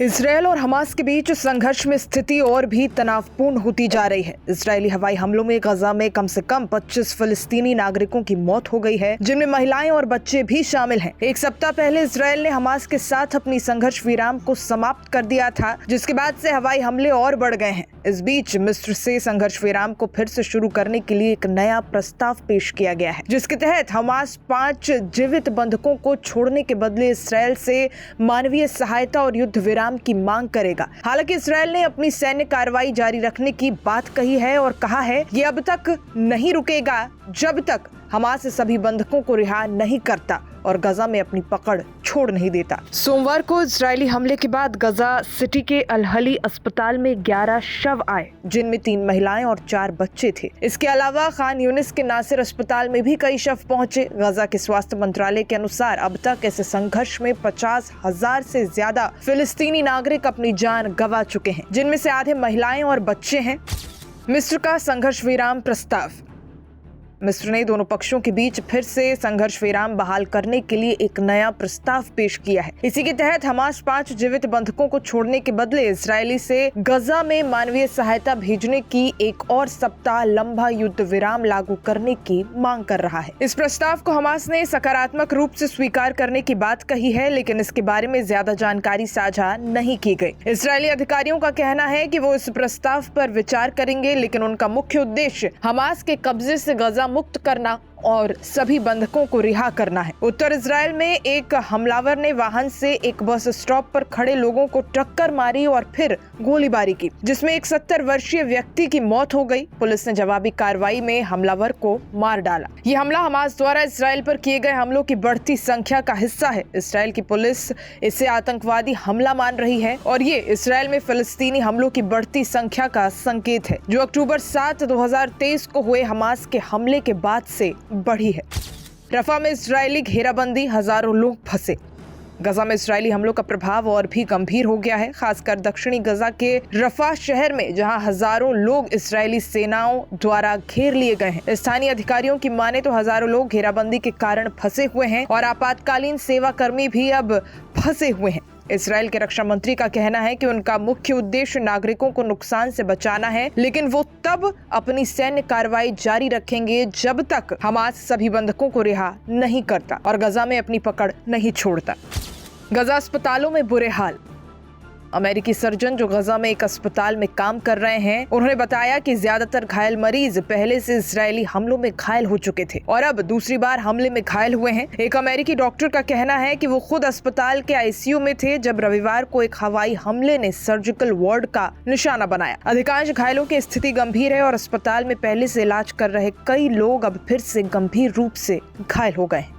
Israel और Hamas के बीच संघर्ष में स्थिति और भी तनावपूर्ण होती जा रही है। इजरायली हवाई हमलों में गजा में कम से कम 25 फिलिस्तीनी नागरिकों की मौत हो गई है, जिनमें महिलाएं और बच्चे भी शामिल हैं। एक सप्ताह पहले इसराइल ने हमास के साथ अपनी संघर्ष विराम को समाप्त कर दिया था, जिसके बाद से हवाई हमले और बढ़ गए हैं। इस बीच मिस्र से संघर्ष विराम को फिर से शुरू करने के लिए एक नया प्रस्ताव पेश किया गया है, जिसके तहत हमास 5 जीवित बंधकों को छोड़ने के बदले इसराइल से मानवीय सहायता और युद्ध विराम की मांग करेगा। हालांकि इसराइल ने अपनी सैन्य कार्रवाई जारी रखने की बात कही है और कहा है कि अब तक नहीं रुकेगा जब तक हमास सभी बंधकों को रिहा नहीं करता और गजा में अपनी पकड़ छोड़ नहीं देता। सोमवार को इजरायली हमले के बाद गजा सिटी के अल-हली अस्पताल में 11 शव आए, जिनमें 3 महिलाएं और 4 बच्चे थे। इसके अलावा खान यूनिस के नासिर अस्पताल में भी कई शव पहुंचे। गजा के स्वास्थ्य मंत्रालय के अनुसार अब तक ऐसे संघर्ष में 50,000 से ज्यादा फिलिस्तीनी नागरिक अपनी जान गंवा चुके हैं, जिनमें से आधे महिलाएं और बच्चे हैं। मिस्र का संघर्ष विराम प्रस्ताव। मिस्र ने दोनों पक्षों के बीच फिर से संघर्ष विराम बहाल करने के लिए एक नया प्रस्ताव पेश किया है। इसी के तहत हमास 5 जीवित बंधकों को छोड़ने के बदले इजरायली से गजा में मानवीय सहायता भेजने की एक और सप्ताह लंबा युद्ध विराम लागू करने की मांग कर रहा है। इस प्रस्ताव को हमास ने सकारात्मक रूप से स्वीकार करने की बात कही है, लेकिन इसके बारे में ज्यादा जानकारी साझा नहीं की गई। इजरायली अधिकारियों का कहना है कि वो इस प्रस्ताव पर विचार करेंगे, लेकिन उनका मुख्य उद्देश्य हमास के कब्जे से गजा मुक्त करना और सभी बंधकों को रिहा करना है। उत्तर इजराइल में एक हमलावर ने वाहन से एक बस स्टॉप पर खड़े लोगों को टक्कर मारी और फिर गोलीबारी की, जिसमें एक 70 वर्षीय व्यक्ति की मौत हो गई। पुलिस ने जवाबी कार्रवाई में हमलावर को मार डाला। ये हमला हमास द्वारा इजराइल पर किए गए हमलों की बढ़ती संख्या का हिस्सा है। इजराइल की पुलिस इसे आतंकवादी हमला मान रही है और ये इजराइल में फिलिस्तीनी हमलों की बढ़ती संख्या का संकेत है, जो अक्टूबर 7, 2023 को हुए हमास के हमले के बाद से बढ़ी है। रफा में इजरायली घेराबंदी, हजारों लोग फंसे। गजा में इजरायली हमलों का प्रभाव और भी गंभीर हो गया है, खासकर दक्षिणी गजा के रफा शहर में, जहां हजारों लोग इजरायली सेनाओं द्वारा घेर लिए गए हैं। स्थानीय अधिकारियों की माने तो हजारों लोग घेराबंदी के कारण फंसे हुए हैं और आपातकालीन सेवा कर्मी भी अब फंसे हुए हैं। इसराइल के रक्षा मंत्री का कहना है कि उनका मुख्य उद्देश्य नागरिकों को नुकसान से बचाना है, लेकिन वो तब अपनी सैन्य कार्रवाई जारी रखेंगे जब तक हमास सभी बंधकों को रिहा नहीं करता और गजा में अपनी पकड़ नहीं छोड़ता। गजा अस्पतालों में बुरे हाल। अमेरिकी सर्जन जो गजा में एक अस्पताल में काम कर रहे हैं, उन्होंने बताया कि ज्यादातर घायल मरीज पहले से इजरायली हमलों में घायल हो चुके थे और अब दूसरी बार हमले में घायल हुए हैं। एक अमेरिकी डॉक्टर का कहना है कि वो खुद अस्पताल के आईसीयू में थे जब रविवार को एक हवाई हमले ने सर्जिकल वार्ड का निशाना बनाया। अधिकांश घायलों की स्थिति गंभीर है और अस्पताल में पहले से इलाज कर रहे कई लोग अब फिर से गंभीर रूप से घायल हो गए हैं।